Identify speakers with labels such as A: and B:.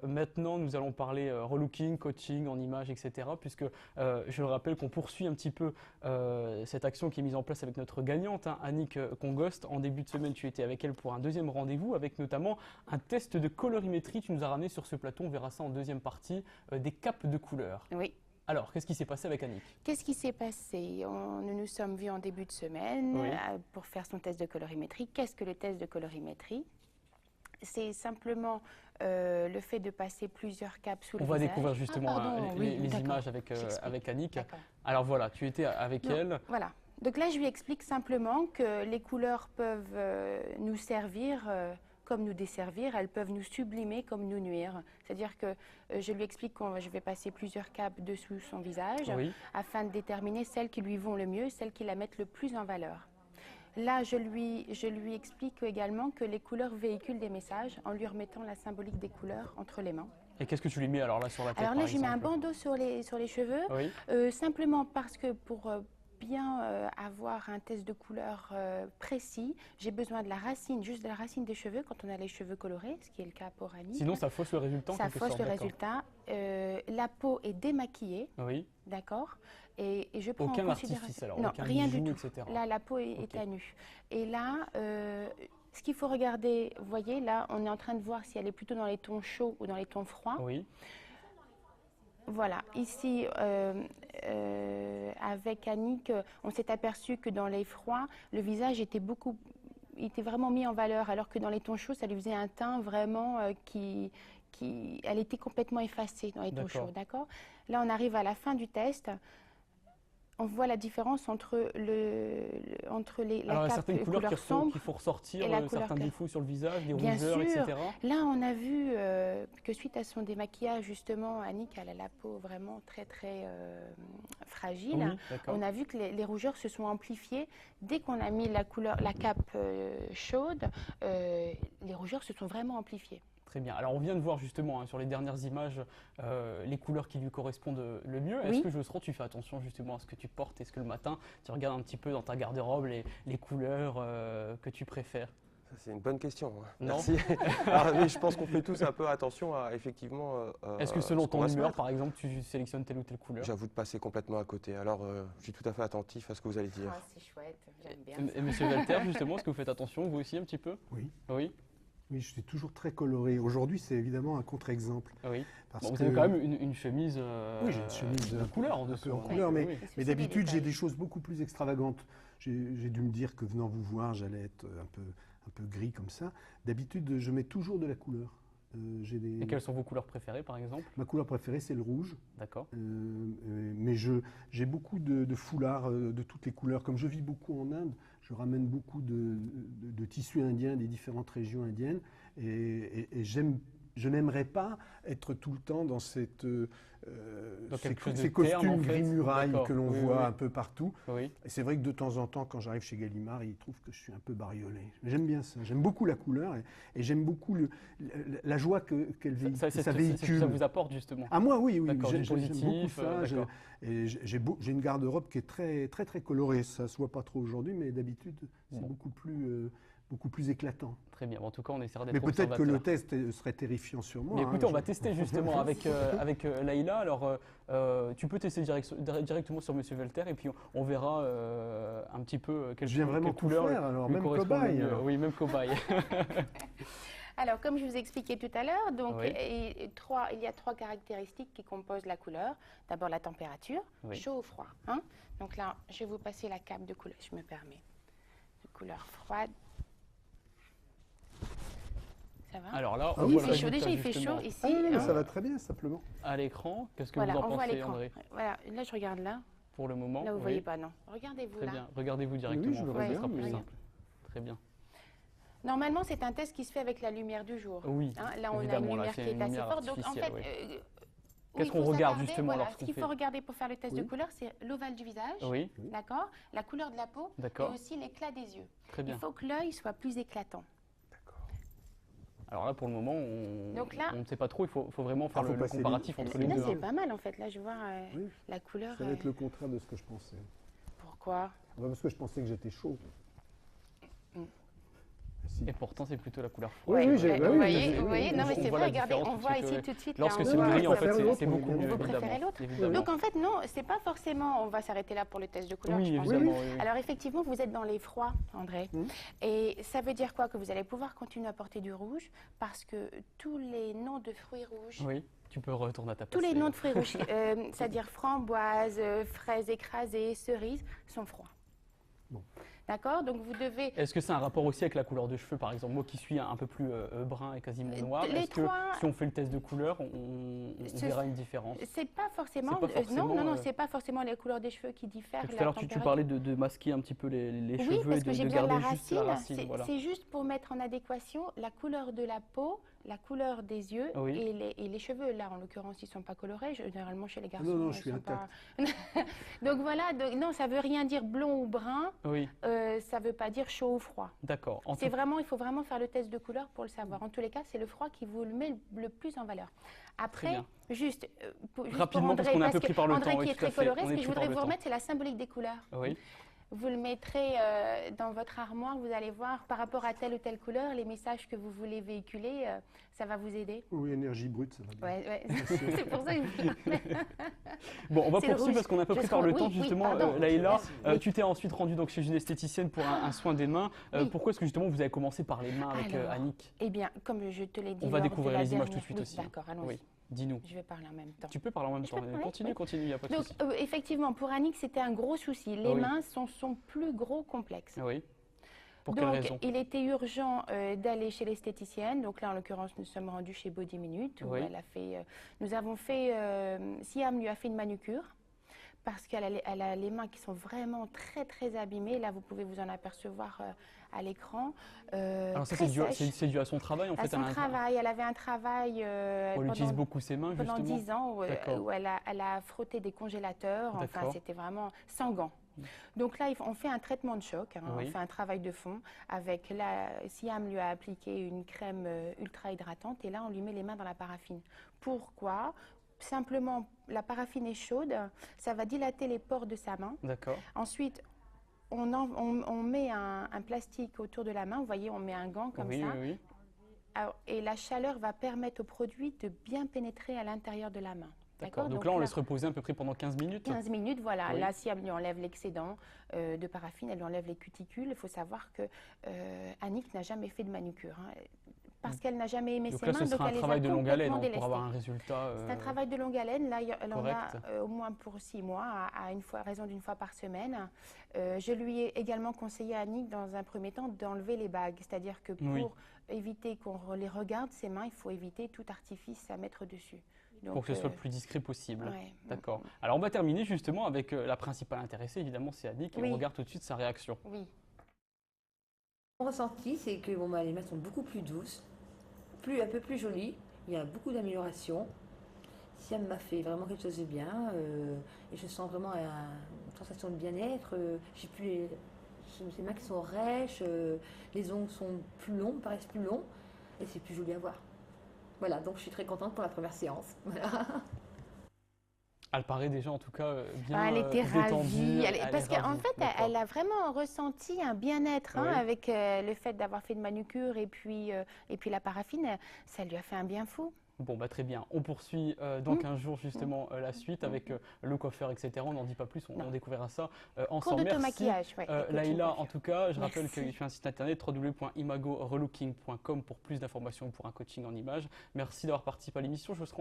A: Maintenant, nous allons parler relooking, coaching en images, etc. Puisque je le rappelle qu'on poursuit un petit peu cette action qui est mise en place avec notre gagnante, hein, Annick Congost. En début de semaine, tu étais avec elle pour un deuxième rendez-vous avec notamment un test de colorimétrie. Tu nous as ramené sur ce plateau, on verra ça en deuxième partie, des capes de couleurs.
B: Oui.
A: Alors, qu'est-ce qui s'est passé avec Annick?
B: Qu'est-ce qui s'est passé? Nous nous sommes vus en début de semaine
A: Oui.
B: pour faire son test de colorimétrie. Qu'est-ce que le test de colorimétrie? C'est simplement le fait de passer plusieurs capes sous le visage.
A: On va découvrir justement les images avec Annick. Alors voilà, tu étais avec elle.
B: Voilà. Donc là, je lui explique simplement que les couleurs peuvent nous servir comme nous desservir, elles peuvent nous sublimer comme nous nuire. C'est-à-dire que je lui explique que je vais passer plusieurs capes dessous son visage afin de déterminer celles qui lui vont le mieux, celles qui la mettent le plus en valeur. Là, je lui explique également que les couleurs véhiculent des messages en lui remettant la symbolique des couleurs entre les mains.
A: Et qu'est-ce que tu lui mets alors là sur la tête?
B: Alors là, je lui mets un bandeau sur les cheveux, simplement parce que pour bien avoir un test de couleur précis, j'ai besoin de la racine, juste de la racine des cheveux quand on a les cheveux colorés, ce qui est le cas pour Annick.
A: Sinon, ça fausse le résultat.
B: Ça fausse le résultat. La peau est démaquillée.
A: Oui.
B: D'accord. Et je prends
A: aucun
B: en considération.
A: Artifice alors,
B: non,
A: aucun
B: rien
A: bijou,
B: du tout.
A: etc.
B: Là, la peau est à nu. Et là, ce qu'il faut regarder, vous voyez, là, on est en train de voir si elle est plutôt dans les tons chauds ou dans les tons froids.
A: Oui.
B: Voilà, ici, avec Annick, on s'est aperçu que dans les froids, le visage était vraiment mis en valeur, alors que dans les tons chauds, ça lui faisait un teint vraiment elle était complètement effacée dans les tons chauds, d'accord? Là, on arrive à la fin du test. On voit la différence entre la cape
A: certaines couleurs
B: sombre
A: qu'il faut ressortir,
B: et la
A: certains défauts sur le visage, des
B: Bien
A: rougeurs,
B: sûr.
A: etc.
B: Là, on a vu que suite à son démaquillage, justement, Annick, elle a la peau vraiment très fragile.
A: Oui,
B: on a vu que les rougeurs se sont amplifiées. Dès qu'on a mis la cape chaude, les rougeurs se sont vraiment amplifiées.
A: Très bien. Alors on vient de voir justement sur les dernières images les couleurs qui lui correspondent le mieux. Est-ce que Josserand, tu fais attention justement à ce que tu portes? Est-ce que le matin, tu regardes un petit peu dans ta garde-robe les couleurs que tu préfères?
C: C'est une bonne question.
A: Non.
C: Merci. Alors, mais je pense qu'on fait tous un peu attention à effectivement.
A: Est-ce que selon ton humeur, par exemple, tu sélectionnes telle ou telle couleur?
C: J'avoue de passer complètement à côté. Alors, je suis tout à fait attentif à ce que vous allez dire.
B: Ah, c'est chouette, j'aime bien.
A: Et Monsieur Walter, justement, est-ce que vous faites attention, vous aussi, un petit peu?
D: Oui.
A: Oui.
D: Oui, je suis toujours très coloré. Aujourd'hui, c'est évidemment un contre-exemple.
A: Oui.
D: Parce
A: Vous
D: que
A: avez quand même une chemise,
D: oui, j'ai une chemise
A: de couleur en
D: un
A: dessous.
D: peu en couleur, mais d'habitude, j'ai des choses beaucoup plus extravagantes. J'ai dû me dire que venant vous voir, j'allais être un peu gris comme ça. D'habitude, je mets toujours de la couleur.
A: Et quelles sont vos couleurs préférées, par exemple?
D: Ma couleur préférée, c'est le rouge.
A: D'accord.
D: Mais j'ai beaucoup de foulards de toutes les couleurs. Comme je vis beaucoup en Inde, je ramène beaucoup de tissus indiens des différentes régions indiennes. Et je n'aimerais pas être tout le temps dans ces costumes gris muraille que l'on voit un peu partout.
A: Oui.
D: Et c'est vrai que de temps en temps, quand j'arrive chez Gallimard, ils trouvent que je suis un peu bariolé. J'aime bien ça. J'aime beaucoup la couleur et j'aime beaucoup la joie qu'elle véhicule.
A: C'est ce que ça vous apporte justement.
D: Ah moi, oui.
A: J'aime
D: beaucoup ça. J'ai une garde-robe qui est très colorée. Ça se voit pas trop aujourd'hui, mais d'habitude, c'est beaucoup plus éclatant.
A: Très bien. En tout cas, on essaiera d'être
D: Mais peut-être que le test serait terrifiant sur moi.
A: Mais écoutez, on va tester justement avec Laïla. Alors, tu peux tester directement sur Monsieur Walter et puis on verra un petit peu quelle couleur
D: faire, alors, même cobaye.
A: Oui, même cobaye.
B: Alors, comme je vous expliquais tout à l'heure, donc il y a trois caractéristiques qui composent la couleur. D'abord, la température, chaud ou froid. Hein? Donc là, je vais vous passer la cape de couleur, je me permets. De couleur froide. Ça va?
A: Alors là,
B: il fait chaud. Déjà, il fait chaud ici.
D: Ah oui, mais ça va très bien, simplement.
A: À l'écran, qu'est-ce que vous en pensez, André?
B: Voilà, là, je regarde là.
A: Pour le moment,
B: là, vous ne voyez pas, non. Regardez-vous là.
A: Très bien. Regardez-vous directement.
D: Oui, je le regarde,
A: ça sera plus simple. Très bien.
B: Normalement, c'est un test qui se fait avec la lumière du jour.
A: Oui.
B: Hein, là, on a une lumière qui est assez forte. Donc, en fait,
A: qu'est-ce qu'on regarde justement
B: lorsqu'on fait? Ce qu'il faut regarder pour faire le test de couleur, c'est l'ovale du visage, d'accord, la couleur de la peau et aussi l'éclat des yeux.
A: Très bien.
B: Il faut que l'œil soit plus éclatant.
A: Alors là, pour le moment, on ne sait pas trop. Il faut vraiment faire le comparatif entre les deux.
B: Là, c'est pas mal en fait. Là, je vois la couleur.
D: Ça va être le contraire de ce que je pensais.
B: Pourquoi?
D: Parce que je pensais que j'étais chaud. facile.
A: Et pourtant, c'est plutôt la couleur
D: Oui,
A: froide.
D: oui, j'ai-
B: Ouais,
D: bah
B: vous
D: oui,
B: voyez,
D: oui,
B: vous voyez,
D: oui,
B: non
A: on
B: mais c'est
A: voit
B: vrai,
A: la
B: regardez,
A: différence
B: on
A: tout de
B: voit
A: suite,
B: ici
A: ouais.
B: tout de suite.
A: Lorsque
B: là,
A: c'est
B: on
A: le
B: voit
A: gris, en
B: que-
A: fait,
D: préférez
A: c'est
D: l'autre,
A: beaucoup
D: on est
A: mieux.
B: Vous
D: d'accord.
B: préférez l'autre?
A: Évidemment.
B: Donc en fait, non, c'est pas forcément, on va s'arrêter là pour le test de couleur,
A: Oui,
B: je pense.
A: évidemment. Oui, oui.
B: Alors effectivement, vous êtes dans les froids, André. Et ça veut dire quoi? Que vous allez pouvoir continuer à porter du rouge parce que tous les noms de fruits rouges,
A: Oui, tu peux retourner à ta place.
B: tous les
A: Leïla.
B: noms de fruits rouges, c'est-à-dire framboise, fraises écrasées, cerises, sont froids.
D: Bon.
B: D'accord? Donc vous devez...
A: Est-ce que c'est un rapport aussi avec la couleur de cheveux, par exemple? Moi qui suis un peu plus brun et quasiment noir,
B: les
A: est-ce que
B: trois-
A: si on fait le test de couleur, on
B: Ce-
A: verra une différence?
B: C'est pas forcément...
A: C'est pas forcément,
B: non, c'est pas forcément les couleurs des cheveux qui diffèrent.
A: Tout
B: la
A: à l'heure, tu
B: température.
A: parlais de masquer un petit peu les
B: Oui,
A: cheveux
B: parce
A: et
B: que j'ai
A: de
B: bien
A: garder
B: la
A: juste la
B: racine.
A: racine. Voilà.
B: C'est juste pour mettre en adéquation la couleur de la peau, la couleur des yeux
A: Oui.
B: et les cheveux. Là, en l'occurrence, ils ne sont pas colorés. Généralement, chez les garçons,
D: non,
B: ils
D: je suis
B: sont
D: intact.
B: pas... Donc voilà, non, ça ne veut rien dire blond ou brun.
A: Oui,
B: Ça ne veut pas dire chaud ou froid.
A: d'accord. En tout-
B: Il faut vraiment faire le test de couleur pour le savoir. En tous les cas, c'est le froid qui vous le met le plus en valeur. Après,
A: bien.
B: juste pour
A: Rapidement, parce
B: André,
A: qu'on est un peu pris par le
B: André
A: temps,
B: qui
A: oui,
B: est
A: tout à
B: très
A: fait.
B: coloré,
A: On
B: ce
A: est
B: que je
A: pris par
B: voudrais
A: le
B: vous
A: temps.
B: remettre, c'est la symbolique des couleurs.
A: Oui,
B: Vous le mettrez dans votre armoire, vous allez voir par rapport à telle ou telle couleur, les messages que vous voulez véhiculer, ça va vous aider.
D: Oui, énergie brute, ça va bien.
B: Ouais, c'est pour ça que
A: bon, on va
B: C'est le
A: poursuivre
B: rouge.
A: parce qu'on est un peu
B: Je
A: pris par le
B: serai-
A: temps,
B: oui,
A: justement.
B: pardon.
A: Leïla,
B: Oui.
A: tu t'es ensuite rendue donc chez une esthéticienne pour un soin des mains.
B: Oui.
A: Pourquoi est-ce que justement vous avez commencé par les mains avec
B: Alors,
A: Annick?
B: Eh bien, comme je te l'ai dit,
A: On va
B: lors de
A: découvrir
B: la
A: les images
B: dernière-
A: tout de suite
B: Oui,
A: aussi, hein.
B: D'accord, allons-y.
A: Oui, dis-nous.
B: Je vais parler en même temps.
A: Tu peux parler en même
B: Je
A: temps.
B: peux parler,
A: Continue,
B: oui.
A: continue, il n'y a pas de
B: Donc,
A: souci.
B: effectivement, pour Annick, c'était un gros souci. Les
A: Oui.
B: mains sont son plus gros complexe.
A: Oui. Pour quelle
B: Donc,
A: raison?
B: il était urgent d'aller chez l'esthéticienne. Donc là, en l'occurrence, nous sommes rendus chez Body Minute. Où
A: Oui.
B: elle a fait, nous avons fait, Siam lui a fait une manucure parce elle a les mains qui sont vraiment très, très abîmées. Là, vous pouvez vous en apercevoir à l'écran.
A: Alors ça,
B: très
A: c'est
B: sèche.
A: dû à son travail, en
B: À
A: fait.
B: son travail, elle avait un travail
A: Elle utilise beaucoup ses mains,
B: pendant
A: justement.
B: 10 ans
A: D'accord.
B: où elle a frotté des congélateurs. Enfin,
A: D'accord.
B: c'était vraiment sans gants. Donc là, on fait un traitement de choc, hein,
A: Oui.
B: on fait un travail de fond. Siam lui a appliqué une crème ultra hydratante et là, on lui met les mains dans la paraffine. Pourquoi? Simplement, la paraffine est chaude, ça va dilater les pores de sa main.
A: D'accord.
B: Ensuite, on met un plastique autour de la main. Vous voyez, on met un gant comme
A: Oui,
B: ça.
A: oui, oui.
B: Alors, et la chaleur va permettre au produit de bien pénétrer à l'intérieur de la main.
A: D'accord. Donc là, on laisse reposer à peu près pendant 15 minutes.
B: 15 minutes, voilà.
A: Oui.
B: Là, si elle lui enlève l'excédent de paraffine, elle lui enlève les cuticules. Il faut savoir que Annick n'a jamais fait de manucure. Hein, parce qu'elle n'a jamais aimé
A: Donc
B: ses
A: là,
B: mains,
A: ce sera un
B: elle les a
A: travail de longue haleine
B: complètement
A: hein, pour avoir un
B: délestées.
A: résultat.
B: C'est un travail de longue haleine. Là, elle en a
A: correct.
B: au moins pour 6 mois, à raison d'une fois par semaine. Je lui ai également conseillé à Annick, dans un premier temps, d'enlever les bagues. C'est-à-dire que pour
A: Oui.
B: éviter qu'on les regarde, ses mains, il faut éviter tout artifice à mettre dessus. Donc,
A: Pour que ce soit le plus discret possible.
B: ouais.
A: D'accord. Alors on va terminer justement avec la principale intéressée, évidemment, c'est Annick, et
B: Oui.
A: on regarde tout de suite sa réaction.
B: Oui.
E: Mon ressenti, c'est que bon, les mains sont beaucoup plus douces, un peu plus jolies. Il y a beaucoup d'améliorations. Siam m'a fait vraiment quelque chose de bien et je sens vraiment une sensation de bien-être. J'ai mains qui sont rêches, les ongles sont plus longs, me paraissent plus longs et c'est plus joli à voir. Voilà, donc je suis très contente pour la première séance. Voilà.
A: Elle paraît déjà en tout cas bien
B: Elle était
A: détendue.
B: ravie. Parce qu'en
A: ravie.
B: fait,
A: D'accord.
B: elle a vraiment ressenti un bien-être hein,
A: Oui.
B: avec le fait d'avoir fait de manucure et puis la paraffine. Ça lui a fait un bien fou.
A: Bon, bah très bien. On poursuit dans 15 jours justement la suite avec le coiffeur, etc. On n'en dit pas plus, on découvrira ça
B: Cours
A: ensemble.
B: d'automaquillage. Ouais, et coaching
A: Leïla,
B: coiffure.
A: en tout cas, je rappelle
B: Merci.
A: qu'il fait un site internet www.imagorelooking.com pour plus d'informations pour un coaching en images. Merci d'avoir participé à l'émission. Je serai